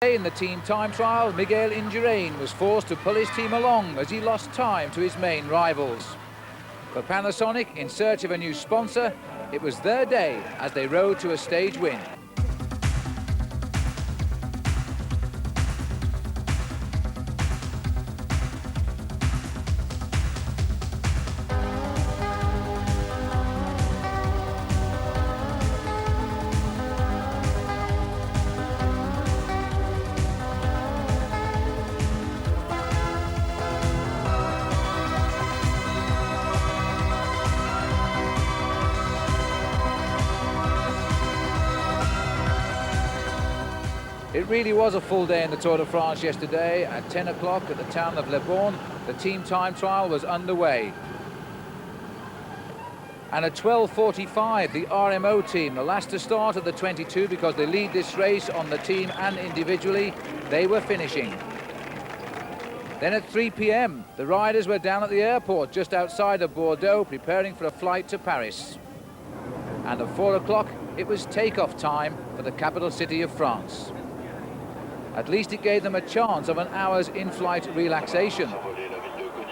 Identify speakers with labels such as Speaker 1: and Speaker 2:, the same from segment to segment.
Speaker 1: In the team time trial, Miguel Indurain was forced to pull his team along as he lost time to his main rivals. For Panasonic, in search of a new sponsor, it was their day as they rode to a stage win. It really was a full day in the Tour de France yesterday. At 10 o'clock at the town of Le Born, the team time trial was underway. And at 12:45, the RMO team, the last to start of the 22 because they lead this race on the team and individually, they were finishing. Then at 3 p.m, the riders were down at the airport just outside of Bordeaux preparing for a flight to Paris. And at 4 o'clock, it was takeoff time for the capital city of France. At least it gave them a chance of an hour's in-flight relaxation.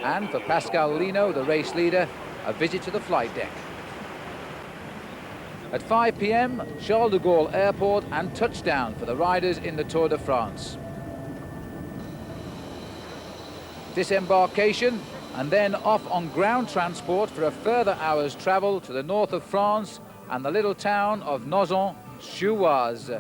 Speaker 1: And for Pascal Lino, the race leader, a visit to the flight deck. At 5 p.m, Charles de Gaulle Airport and touchdown for the riders in the Tour de France. Disembarkation and then off on ground transport for a further hour's travel to the north of France and the little town of Nogent-sur-Oise.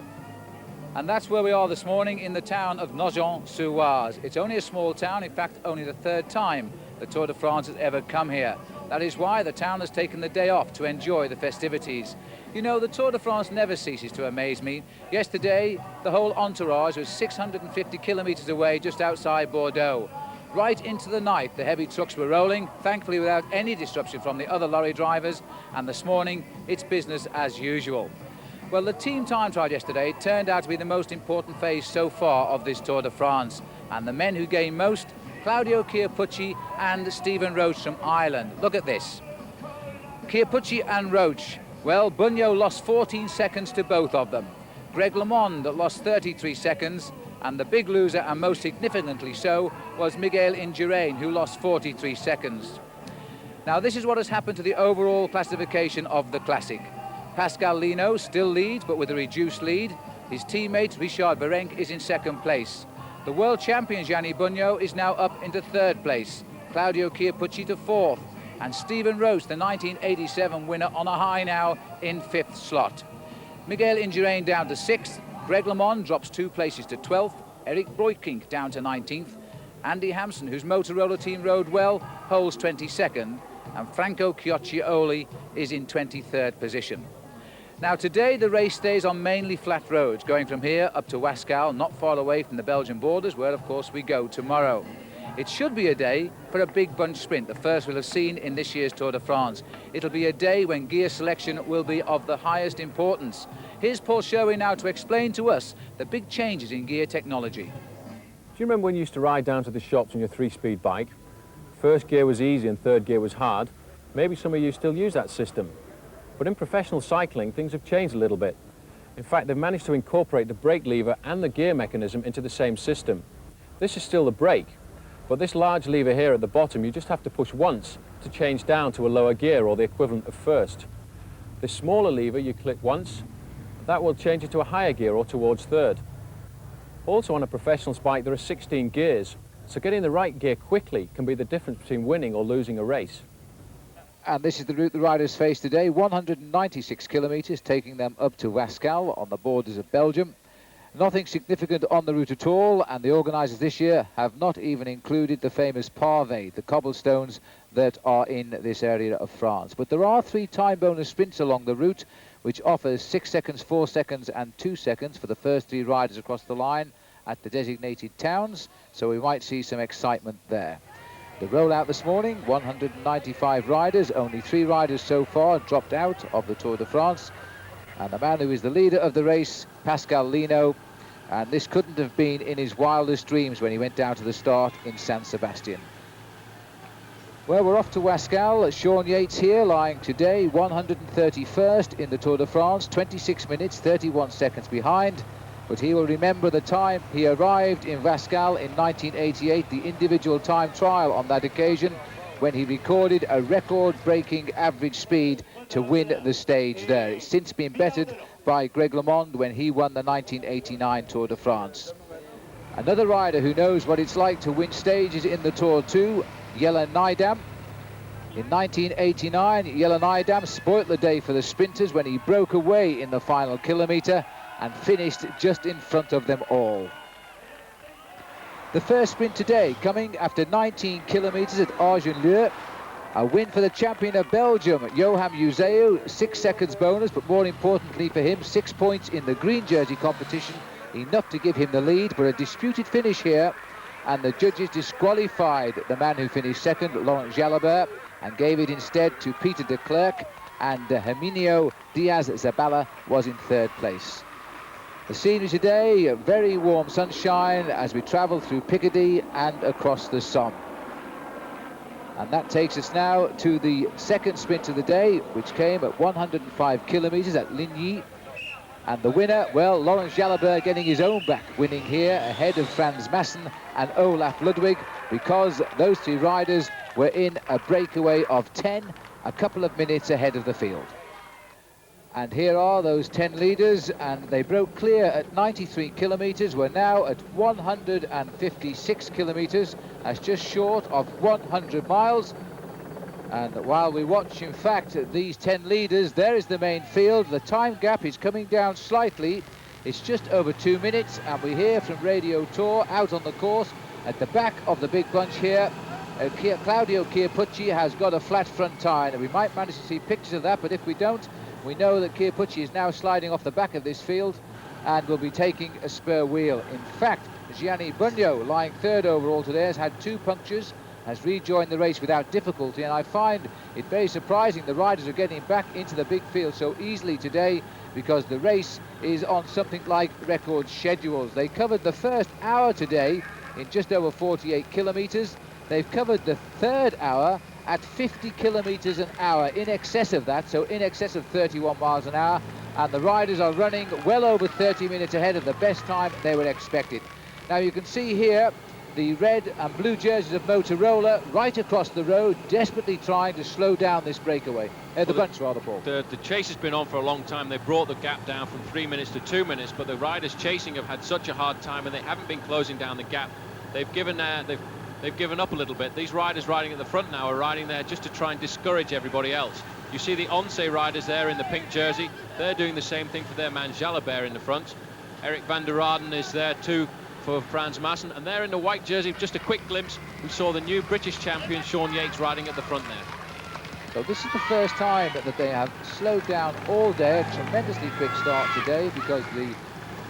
Speaker 1: And that's where we are this morning, in the town of Nogent-sur-Oise. It's only a small town, in fact only the third time the Tour de France has ever come here. That is why the town has taken the day off to enjoy the festivities. You know, the Tour de France never ceases to amaze me. Yesterday, the whole entourage was 650 kilometers away just outside Bordeaux. Right into the night, the heavy trucks were rolling, thankfully without any disruption from the other lorry drivers, and this morning, it's business as usual. Well, the team time trial yesterday turned out to be the most important phase so far of this Tour de France. And the men who gained most, Claudio Chiappucci and Stephen Roche from Ireland. Look at this. Chiappucci and Roche. Well, Bugno lost 14 seconds to both of them. Greg LeMond lost 33 seconds. And the big loser, and most significantly so, was Miguel Indurain, who lost 43 seconds. Now, this is what has happened to the overall classification of the Classic. Pascal Lino still leads, but with a reduced lead. His teammate, Richard Virenque, is in second place. The world champion, Gianni Bugno, is now up into third place. Claudio Chiappucci to fourth. And Stephen Roche, the 1987 winner, on a high now in fifth slot. Miguel Indurain down to sixth. Greg LeMond drops 2 places to 12th. Eric Breukink down to 19th. Andy Hampson, whose Motorola team rode well, holds 22nd. And Franco Chioccioli is in 23rd position. Now today the race stays on mainly flat roads, going from here up to Wascal, not far away from the Belgian borders, where of course we go tomorrow. It should be a day for a big bunch sprint, the first we'll have seen in this year's Tour de France. It'll be a day when gear selection will be of the highest importance. Here's Paul Sherwin now to explain to us the big changes in gear technology.
Speaker 2: Do you remember when you used to ride down to the shops on your 3-speed bike? First gear was easy and third gear was hard. Maybe some of you still use that system. But in professional cycling, things have changed a little bit. In fact, they've managed to incorporate the brake lever and the gear mechanism into the same system. This is still the brake, but this large lever here at the bottom, you just have to push once to change down to a lower gear, or the equivalent of first. This smaller lever, you click once, that will change it to a higher gear or towards third. Also on a professional bike, there are 16 gears, so getting the right gear quickly can be the difference between winning or losing a race.
Speaker 1: And this is the route the riders face today, 196 kilometres, taking them up to Wascal on the borders of Belgium. Nothing significant on the route at all, and the organisers this year have not even included the famous pavés, the cobblestones that are in this area of France. But there are 3 time bonus sprints along the route, which offers 6 seconds, 4 seconds and 2 seconds for the first 3 riders across the line at the designated towns, so we might see some excitement there. The rollout this morning, 195 riders, only 3 riders so far dropped out of the Tour de France. And the man who is the leader of the race, Pascal Lino, and this couldn't have been in his wildest dreams when he went down to the start in San Sebastian. Well, we're off to Wascal. Sean Yates here, lying today 131st in the Tour de France, 26 minutes, 31 seconds behind. but he will remember the time he arrived in Vascal in 1988, the individual time trial on that occasion, when he recorded a record-breaking average speed to win the stage there. It's since been bettered by Greg LeMond when he won the 1989 Tour de France. Another rider who knows what it's like to win stages in the Tour too, Jelle Nijdam. In 1989, Jelle Nijdam spoilt the day for the sprinters when he broke away in the final kilometre and finished just in front of them all. The first sprint today coming after 19 kilometres at Argeleu. A win for the champion of Belgium, Johan Museeuw, 6 seconds bonus, but more importantly for him, 6 points in the green jersey competition, enough to give him the lead, but a disputed finish here, and the judges disqualified the man who finished second, Laurent Jalabert, and gave it instead to Peter de Klerk, and Herminio Diaz-Zabala was in third place. The scenery today, very warm sunshine as we travel through Picardy and across the Somme. And that takes us now to the second sprint of the day, which came at 105 kilometres at Ligny. And the winner, well, Laurent Jalabert getting his own back, winning here ahead of Frans Maassen and Olaf Ludwig, because those three riders were in a breakaway of 10, a couple of minutes ahead of the field. And here are those 10 leaders, and they broke clear at 93 kilometres. We're now at 156 kilometres. That's just short of 100 miles. And while we watch, in fact, these 10 leaders, there is the main field. The time gap is coming down slightly. It's just over 2 minutes, and we hear from Radio Tour out on the course at the back of the big bunch here. Claudio Chiappucci has got a flat front tyre, and we might manage to see pictures of that, but if we don't, we know that Chiappucci is now sliding off the back of this field and will be taking a spare wheel. In fact, Gianni Bugno, lying third overall today, has had 2 punctures, has rejoined the race without difficulty, and I find it very surprising the riders are getting back into the big field so easily today, because the race is on something like record schedules. They covered the first hour today in just over 48 kilometres. They've covered the third hour at 50 kilometres an hour, in excess of that, so in excess of 31 miles an hour, and the riders are running well over 30 minutes ahead of the best time they were expected. Now you can see here the red and blue jerseys of Motorola right across the road, desperately trying to slow down this breakaway. The bunch, rather, Paul.
Speaker 3: The chase has been on for a long time. They brought the gap down from 3 minutes to 2 minutes, but the riders chasing have had such a hard time, and they haven't been closing down the gap. They've given up a little bit. These riders riding at the front now are riding there just to try and discourage everybody else. You see the Once riders there in the pink jersey. They're doing the same thing for their man Jalabert in the front. Eric van der Aarden is there too for Frans Maassen, and there in the white jersey, just a quick glimpse, we saw the new British champion Sean Yates riding at the front there.
Speaker 1: So this is the first time that they have slowed down all day. A tremendously quick start today, because the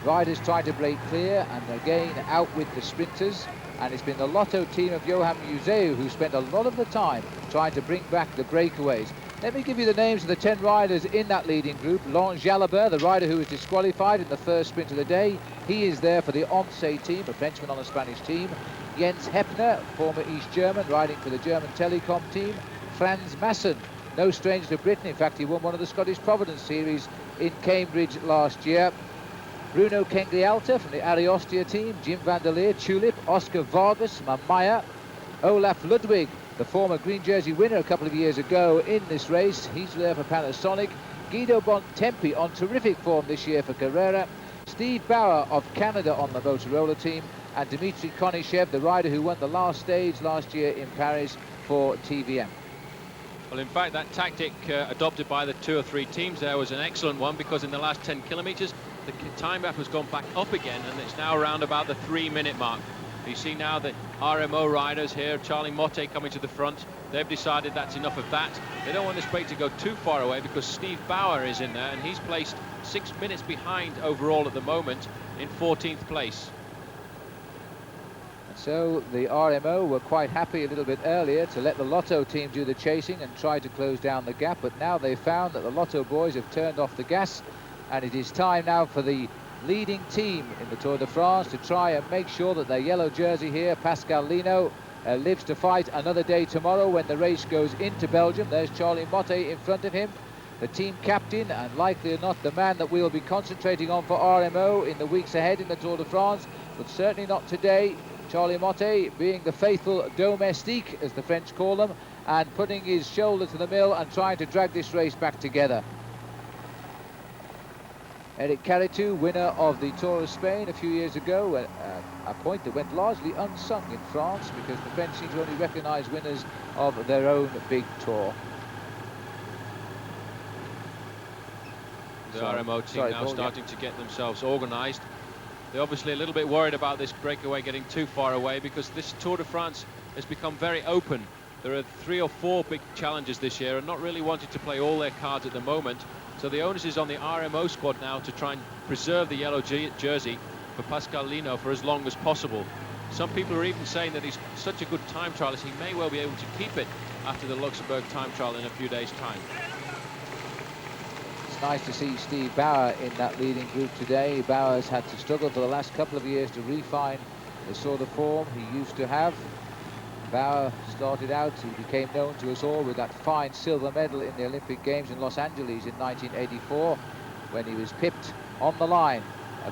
Speaker 1: riders tried to break clear and again out with the sprinters. And it's been the Lotto team of Johan Museeuw who spent a lot of the time trying to bring back the breakaways. Let me give you the names of the 10 riders in that leading group. Laurent Jalabert, the rider who was disqualified in the first sprint of the day, he is there for the Once team, a Frenchman on a Spanish team. Jens Heppner, former East German, riding for the German Telecom team. Frans Maassen, no stranger to Britain. In fact, he won one of the Scottish Providence Series in Cambridge last year. Bruno Kenglialta from the Ariostia team, Jim van der Leer, Tulip, Oscar Vargas, Mamaya, Olaf Ludwig, the former green jersey winner a couple of years ago in this race. He's there for Panasonic. Guido Bontempi on terrific form this year for Carrera. Steve Bauer of Canada on the Motorola team, and Dmitry Konishev, the rider who won the last stage last year in Paris for TVM.
Speaker 3: Well, in fact, that tactic adopted by the 2 or 3 teams there was an excellent one, because in the last 10 kilometres the time gap has gone back up again, and it's now around about the 3-minute mark. You see now the RMO riders here, Charlie Motte coming to the front. They've decided that's enough of that. They don't want this break to go too far away, because Steve Bauer is in there, and he's placed 6 minutes behind overall at the moment in 14th place.
Speaker 1: So the RMO were quite happy a little bit earlier to let the Lotto team do the chasing and try to close down the gap, but now they've found that the Lotto boys have turned off the gas, and it is time now for the leading team in the Tour de France to try and make sure that their yellow jersey here, Pascal Lino, lives to fight another day tomorrow when the race goes into Belgium. There's Charlie Motte in front of him, the team captain, and likely or not the man that we'll be concentrating on for RMO in the weeks ahead in the Tour de France, but certainly not today. Charlie Motte being the faithful domestique, as the French call them, and putting his shoulder to the mill and trying to drag this race back together. Eric Caritou, winner of the Tour of Spain a few years ago, a point that went largely unsung in France because the French seem to only recognise winners of their own big tour.
Speaker 3: The RMO team now starting to get themselves organised. They're obviously a little bit worried about this breakaway getting too far away because this Tour de France has become very open. There are 3 or 4 big challenges this year and not really wanting to play all their cards at the moment. So the onus is on the RMO squad now to try and preserve the yellow jersey for Pascal Lino for as long as possible. Some people are even saying that he's such a good time trialist, he may well be able to keep it after the Luxembourg time trial in a few days' time.
Speaker 1: It's nice to see Steve Bauer in that leading group today. Bauer's had to struggle for the last couple of years to refine the sort of form he used to have. Bauer started out, he became known to us all with that fine silver medal in the Olympic Games in Los Angeles in 1984 when he was pipped on the line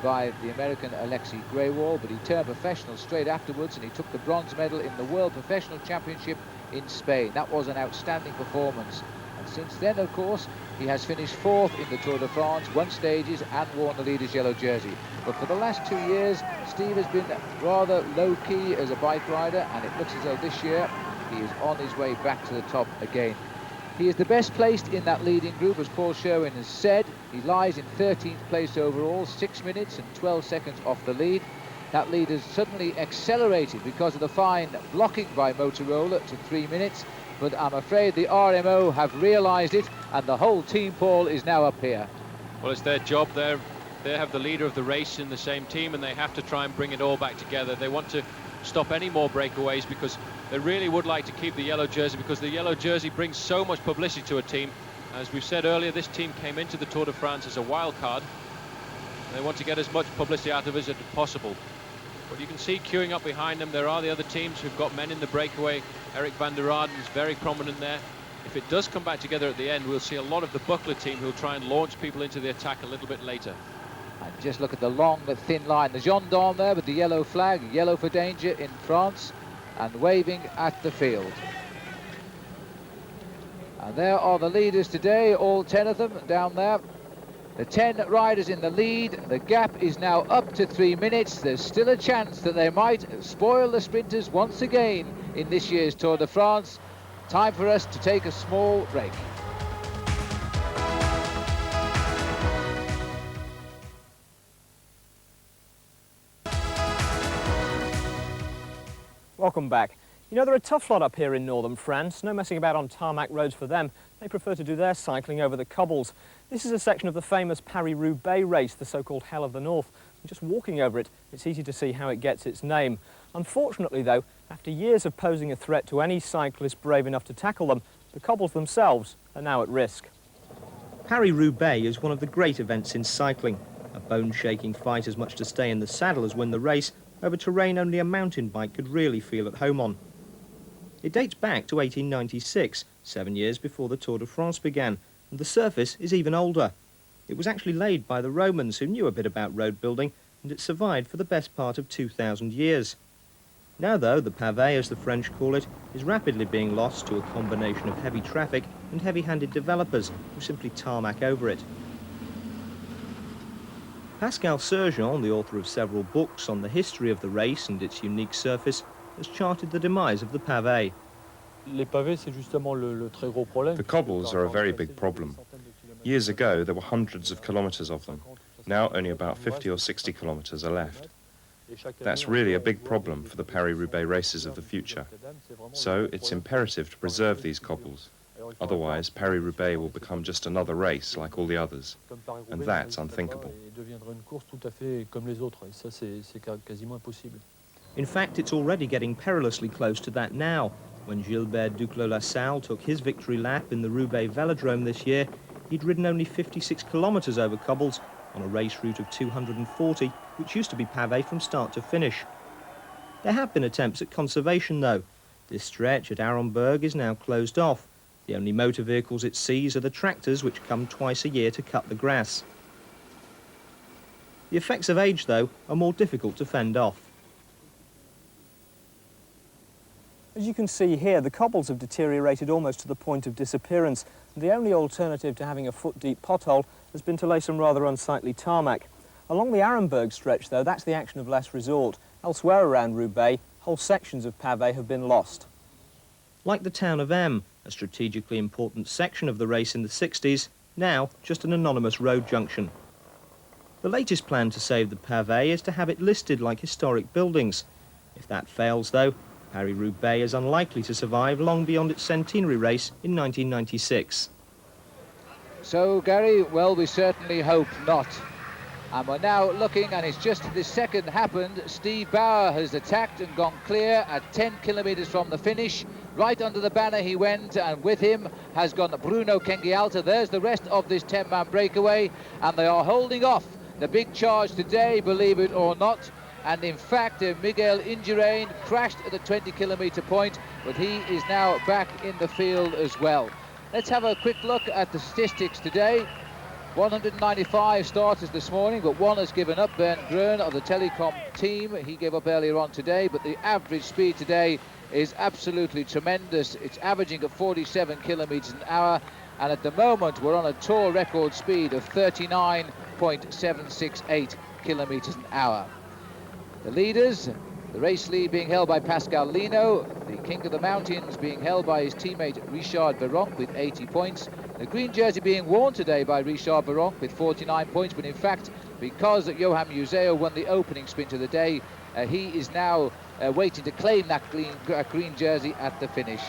Speaker 1: by the American Alexei Greywall, but he turned professional straight afterwards and he took the bronze medal in the World Professional Championship in Spain. That was an outstanding performance. And since then, of course, he has finished 4th in the Tour de France, won stages and worn the leader's yellow jersey. But for the last 2 years, Steve has been rather low-key as a bike rider, and it looks as though this year he is on his way back to the top again. He is the best placed in that leading group, as Paul Sherwin has said. He lies in 13th place overall, 6 minutes and 12 seconds off the lead. That lead has suddenly accelerated because of the fine blocking by Motorola to 3 minutes. But I'm afraid the RMO have realised it, and the whole team, Paul, is now up here.
Speaker 3: Well, it's their job. They have the leader of the race in the same team, and they have to try and bring it all back together. They want to stop any more breakaways because they really would like to keep the yellow jersey, because the yellow jersey brings so much publicity to a team. As we've said earlier, this team came into the Tour de France as a wild card. They want to get as much publicity out of it as possible. But you can see queuing up behind them, there are the other teams who've got men in the breakaway. Eric van der Aarden is very prominent there. If it does come back together at the end, we'll see a lot of the Buckler team who'll try and launch people into the attack a little bit later.
Speaker 1: And just look at the long, thin line. The gendarme there with the yellow flag, yellow for danger in France, and waving at the field. And there are the leaders today, all 10 of them down there. The 10 riders in the lead. The gap is now up to 3 minutes. There's still a chance that they might spoil the sprinters once again in this year's Tour de France. Time for us to take a small break.
Speaker 4: Welcome back. You know, they're a tough lot up here in northern France. No messing about on tarmac roads for them. They prefer to do their cycling over the cobbles. This is a section of the famous Paris-Roubaix race, the so-called Hell of the North. And just walking over it, it's easy to see how it gets its name. Unfortunately, though, after years of posing a threat to any cyclist brave enough to tackle them, the cobbles themselves are now at risk. Paris-Roubaix is one of the great events in cycling. A bone-shaking fight as much to stay in the saddle as win the race, over terrain only a mountain bike could really feel at home on. It dates back to 1896, 7 years before the Tour de France began, and the surface is even older. It was actually laid by the Romans, who knew a bit about road building, and it survived for the best part of 2,000 years. Now, though, the pavé, as the French call it, is rapidly being lost to a combination of heavy traffic and heavy-handed developers who simply tarmac over it. Pascal Sergent, the author of several books on the history of the race and its unique surface, has charted the demise of the pavé.
Speaker 5: The cobbles are a very big problem. Years ago, there were hundreds of kilometres of them. Now only about 50 or 60 kilometres are left. That's really a big problem for the Paris-Roubaix races of the future. So it's imperative to preserve these cobbles. Otherwise, Paris-Roubaix will become just another race like all the others. And that's unthinkable.
Speaker 4: In fact, it's already getting perilously close to that now. When Gilbert Duclos-Lassalle took his victory lap in the Roubaix Velodrome this year, he'd ridden only 56 kilometres over cobbles on a race route of 240, which used to be pavé from start to finish. There have been attempts at conservation, though. This stretch at Arenberg is now closed off, The only motor vehicles it sees are the tractors, which come twice a year to cut the grass. The effects of age, though, are more difficult to fend off. As you can see here, the cobbles have deteriorated almost to the point of disappearance. The only alternative to having a foot-deep pothole has been to lay some rather unsightly tarmac. Along the Arenberg stretch, though, that's the action of last resort. Elsewhere around Roubaix, whole sections of pavé have been lost. Like the town of M, a strategically important section of the race in the 60s, now just an anonymous road junction. The latest plan to save the pavé is to have it listed like historic buildings. If that fails, though, Paris-Roubaix is unlikely to survive long beyond its centenary race in 1996.
Speaker 1: So, Gary, well, we certainly hope not. And we're now looking, and it's just the second happened. Steve Bauer has attacked and gone clear at 10 kilometres from the finish. Right under the banner he went, and with him has gone Bruno Kengialta. There's the rest of this 10-man breakaway, and they are holding off the big charge today, believe it or not. And in fact, Miguel Indurain crashed at the 20-kilometre point, but he is now back in the field as well. Let's have a quick look at the statistics today. 195 starters this morning, but one has given up. Bernd Grön of the Telecom team, he gave up earlier on today, but the average speed today is absolutely tremendous. It's averaging at 47 kilometres an hour, and at the moment we're on a tour record speed of 39.768 kilometres an hour. The leaders, the race lead being held by Pascal Lino, the King of the Mountains being held by his teammate Richard Virenque with 80 points. The green jersey being worn today by Richard Virenque with 49 points, but in fact, because Johan Museo won the opening sprint of the day, he is now waiting to claim that green jersey at the finish.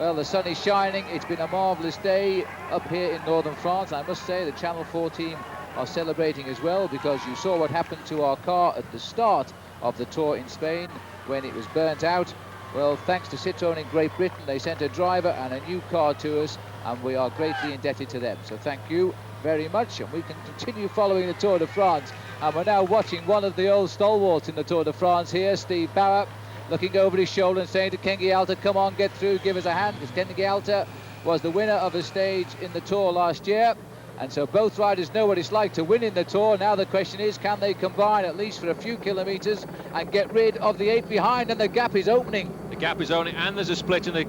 Speaker 1: Well, the sun is shining. It's been a marvellous day up here in northern France. I must say the Channel 4 team are celebrating as well, because you saw what happened to our car at the start of the Tour in Spain when it was burnt out. Well, thanks to Citroën in Great Britain, they sent a driver and a new car to us, and we are greatly indebted to them. So thank you very much, and we can continue following the Tour de France. And we're now watching one of the old stalwarts in the Tour de France here, Steve Bauer, looking over his shoulder and saying to Kengialta, come on, get through, give us a hand, because Kengialta was the winner of a stage in the Tour last year. And so both riders know what it's like to win in the Tour. Now the question is, can they combine at least for a few kilometres and get rid of the 8 behind? And the gap is opening.
Speaker 3: The gap is opening, and there's a split in the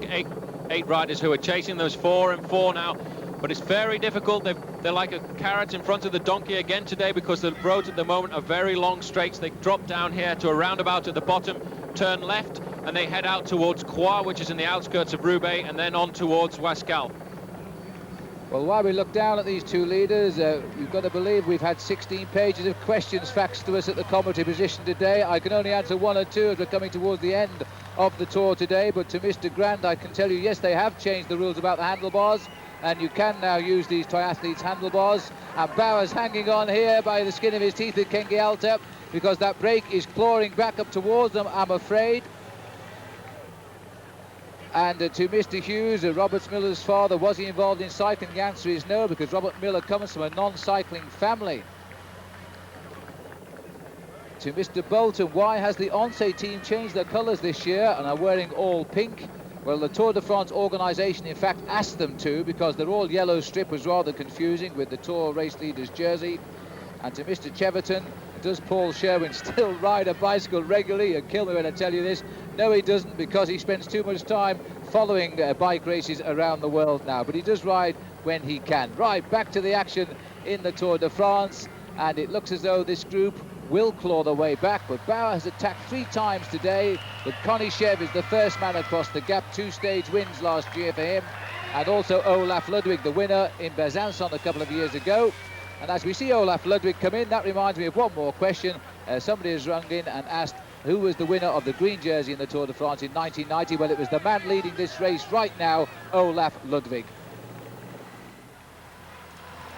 Speaker 3: eight riders who are chasing. There's 4 and 4 now, but it's very difficult. They're like a carrot in front of the donkey again today, because the roads at the moment are very long straights. They drop down here to a roundabout at the bottom, turn left, and they head out towards Croix, which is in the outskirts of Roubaix, and then on towards Wascal.
Speaker 1: Well, while we look down at these two leaders, you've got to believe we've had 16 pages of questions faxed to us at the commentary position today. I can only answer 1 or 2 as we're coming towards the end of the Tour today. But to Mr. Grant, I can tell you, yes, they have changed the rules about the handlebars, and you can now use these triathletes' handlebars. And Bauer's hanging on here by the skin of his teeth at Kengialta, because that brake is clawing back up towards them, I'm afraid. And to Mr. Hughes, Robert Miller's father, was he involved in cycling? The answer is no, because Robert Miller comes from a non-cycling family. To Mr. Bolton, why has the Once team changed their colours this year and are wearing all pink? Well, the Tour de France organisation, in fact, asked them to, because their all yellow strip was rather confusing with the Tour race leader's jersey. And to Mr. Cheverton, does Paul Sherwin still ride a bicycle regularly? You'll kill me when I tell you this. No, he doesn't, because he spends too much time following bike races around the world now. But he does ride when he can. Right, back to the action in the Tour de France. And it looks as though this group will claw their way back. But Bauer has attacked 3 times today. But Konischev is the first man across the gap. 2 stage wins last year for him. And also Olaf Ludwig, the winner in Besançon a couple of years ago. And as we see Olaf Ludwig come in, that reminds me of one more question. Somebody has rung in and asked who was the winner of the green jersey in the Tour de France in 1990. Well, it was the man leading this race right now, Olaf Ludwig.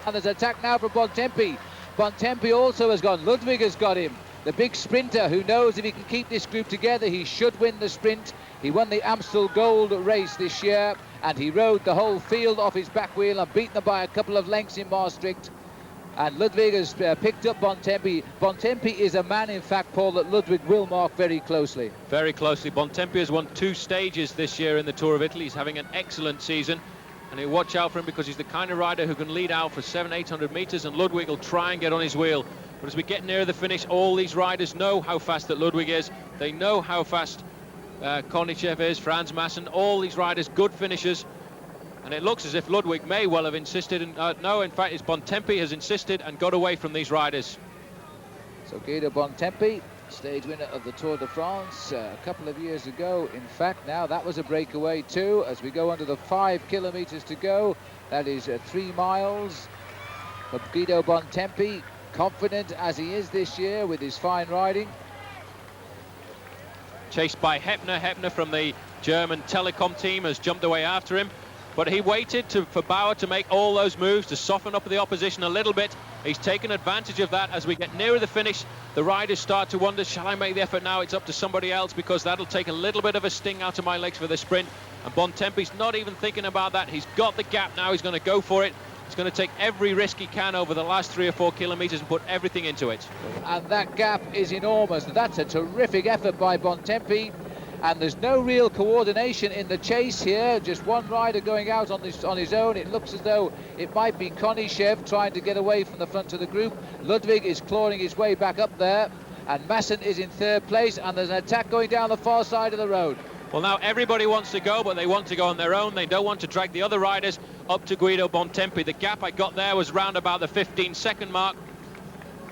Speaker 1: And there's an attack now from Bontempi. Bontempi also has gone. Ludwig has got him. The big sprinter who knows if he can keep this group together, he should win the sprint. He won the Amstel Gold race this year, and he rode the whole field off his back wheel and beat them by a couple of lengths in Maastricht. And Ludwig has picked up Bontempi. Bontempi is a man, in fact, Paul, that Ludwig will mark very closely.
Speaker 3: Very closely. Bontempi has won 2 stages this year in the Tour of Italy. He's having an excellent season. and he'll watch out for him because he's the kind of rider who can lead out for 700-800 meters, and Ludwig will try and get on his wheel. But as we get nearer the finish, all these riders know how fast that Ludwig is. They know how fast Konichev is, Franz Masson, all these riders, good finishers. And it looks as if Ludwig may well have insisted, and no, in fact, it's Bontempi has insisted and got away from these riders.
Speaker 1: So Guido Bontempi, stage winner of the Tour de France a couple of years ago. In fact, now that was a breakaway too, as we go under the 5 kilometers to go. That is 3 miles. But Guido Bontempi, confident as he is this year with his fine riding.
Speaker 3: Chased by Heppner. Heppner from the German Telekom team has jumped away after him. But he waited for Bauer to make all those moves to soften up the opposition a little bit. He's taken advantage of that. As we get nearer the finish, the riders start to wonder, shall I make the effort now? It's up to somebody else, because that'll take a little bit of a sting out of my legs for the sprint. And Bontempi's not even thinking about that. He's got the gap now. He's going to go for it. He's going to take every risk he can over the last 3 or 4 kilometers and put everything into it.
Speaker 1: And that gap is enormous. That's a terrific effort by Bontempi. And there's no real coordination in the chase here. Just one rider going out on his own. It looks as though it might be Konichev trying to get away from the front of the group. Ludwig is clawing his way back up there. And Masson is in 3rd place. And there's an attack going down the far side of the road.
Speaker 3: Well, now everybody wants to go, but they want to go on their own. They don't want to drag the other riders up to Guido Bontempi. The gap I got there was round about the 15-second mark.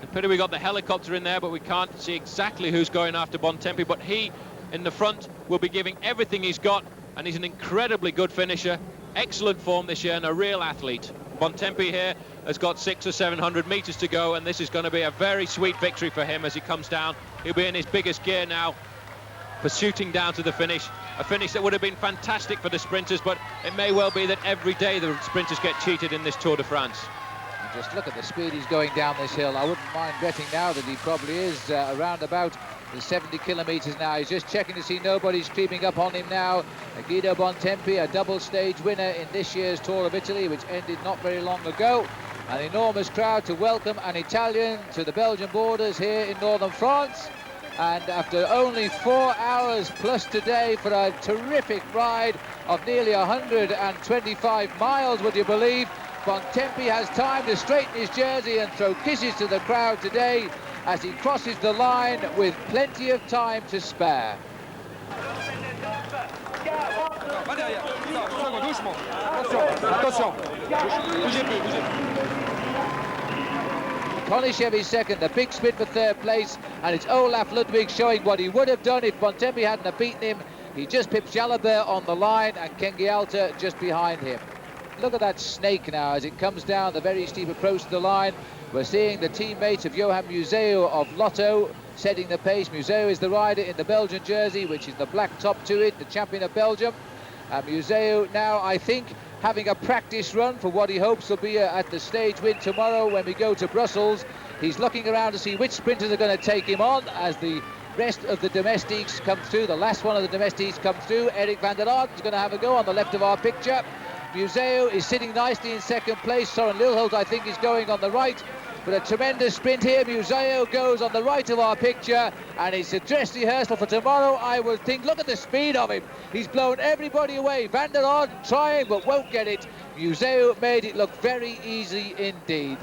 Speaker 3: The pity we got the helicopter in there, but we can't see exactly who's going after Bontempi. But he, in the front, will be giving everything he's got, and he's an incredibly good finisher. Excellent form this year and a real athlete. Bontempi here has got 600 or 700 meters to go, and this is going to be a very sweet victory for him as he comes down. He'll be in his biggest gear now, pursuing down to the finish. A finish that would have been fantastic for the sprinters, but it may well be that every day the sprinters get cheated in this Tour de France.
Speaker 1: And just look at the speed he's going down this hill. I wouldn't mind betting now that he probably is around about the 70 kilometers now. He's just checking to see nobody's creeping up on him now. Guido Bontempi, a double stage winner in this year's Tour of Italy, which ended not very long ago. An enormous crowd to welcome an Italian to the Belgian borders here in northern France. And after only 4 hours plus today for a terrific ride of nearly 125 miles, would you believe, Bontempi has time to straighten his jersey and throw kisses to the crowd today as he crosses the line with plenty of time to spare. Konichev is second, a big sprint for 3rd place, and it's Olaf Ludwig showing what he would have done if Bontempi hadn't have beaten him. He just pipped Jalabert on the line and Kengialta just behind him. Look at that snake now as it comes down the very steep approach to the line. We're seeing the teammates of Johan Museu of Lotto setting the pace. Museu is the rider in the Belgian jersey, which is the black top to it, the champion of Belgium. Museu now, I think, having a practice run for what he hopes will be at the stage win tomorrow when we go to Brussels. He's looking around to see which sprinters are going to take him on as the rest of the domestiques come through. The last one of the domestiques comes through. Eric van der Aert is going to have a go on the left of our picture. Museu is sitting nicely in 2nd place. Soren Lilholt, I think, is going on the right. But a tremendous sprint here. Museu goes on the right of our picture, and it's a dress rehearsal for tomorrow, I would think. Look at the speed of him. He's blown everybody away. Van der Aert trying, but won't get it. Museu made it look very easy indeed.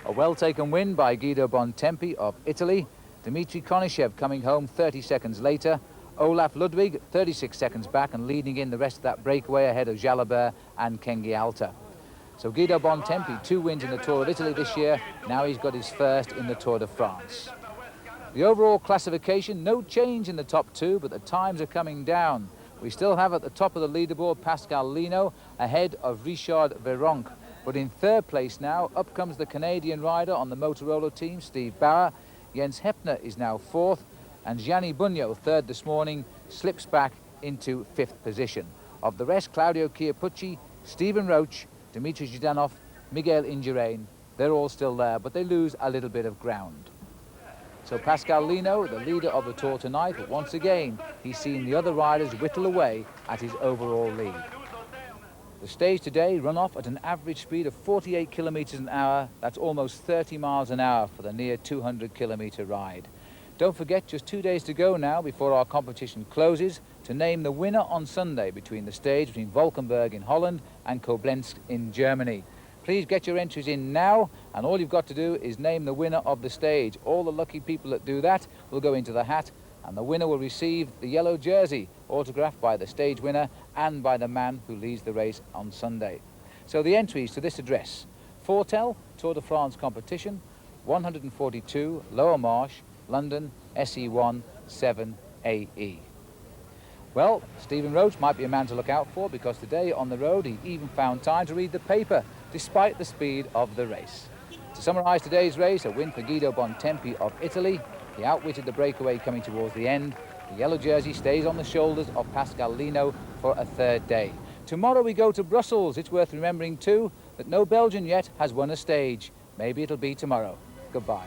Speaker 1: A well-taken win by Guido Bontempi of Italy. Dmitry Konichev coming home 30 seconds later. Olaf Ludwig 36 seconds back and leading in the rest of that breakaway ahead of Jalabert and Kengialta. So Guido Bontempi, 2 wins in the Tour of Italy this year. Now he's got his first in the Tour de France. The overall classification, no change in the top 2, but the times are coming down. We still have at the top of the leaderboard Pascal Lino ahead of Richard Virenque. But in 3rd place now, up comes the Canadian rider on the Motorola team, Steve Bauer. Jens Heppner is now 4th, and Gianni Bugno, 3rd this morning, slips back into 5th position. Of the rest, Claudio Chiappucci, Stephen Roche, Dimitri Zhdanov, Miguel Indurain, they're all still there, but they lose a little bit of ground. So Pascal Lino, the leader of the Tour tonight, but once again, he's seen the other riders whittle away at his overall lead. The stage today run off at an average speed of 48 kilometers an hour. That's almost 30 miles an hour for the near 200 kilometer ride. Don't forget, just 2 days to go now before our competition closes, to name the winner on Sunday between the stage between Valkenburg in Holland and Koblenz in Germany. Please get your entries in now, and all you've got to do is name the winner of the stage. All the lucky people that do that will go into the hat, and the winner will receive the yellow jersey, autographed by the stage winner and by the man who leads the race on Sunday. So the entries to this address: Fortel, Tour de France competition, 142 Lower Marsh, London, SE1 7AE. Well, Stephen Roach might be a man to look out for, because today on the road he even found time to read the paper despite the speed of the race. To summarise today's race, a win for Guido Bontempi of Italy. He outwitted the breakaway coming towards the end. The yellow jersey stays on the shoulders of Pascal Lino for a third day. Tomorrow we go to Brussels. It's worth remembering too that no Belgian yet has won a stage. Maybe it'll be tomorrow. Goodbye.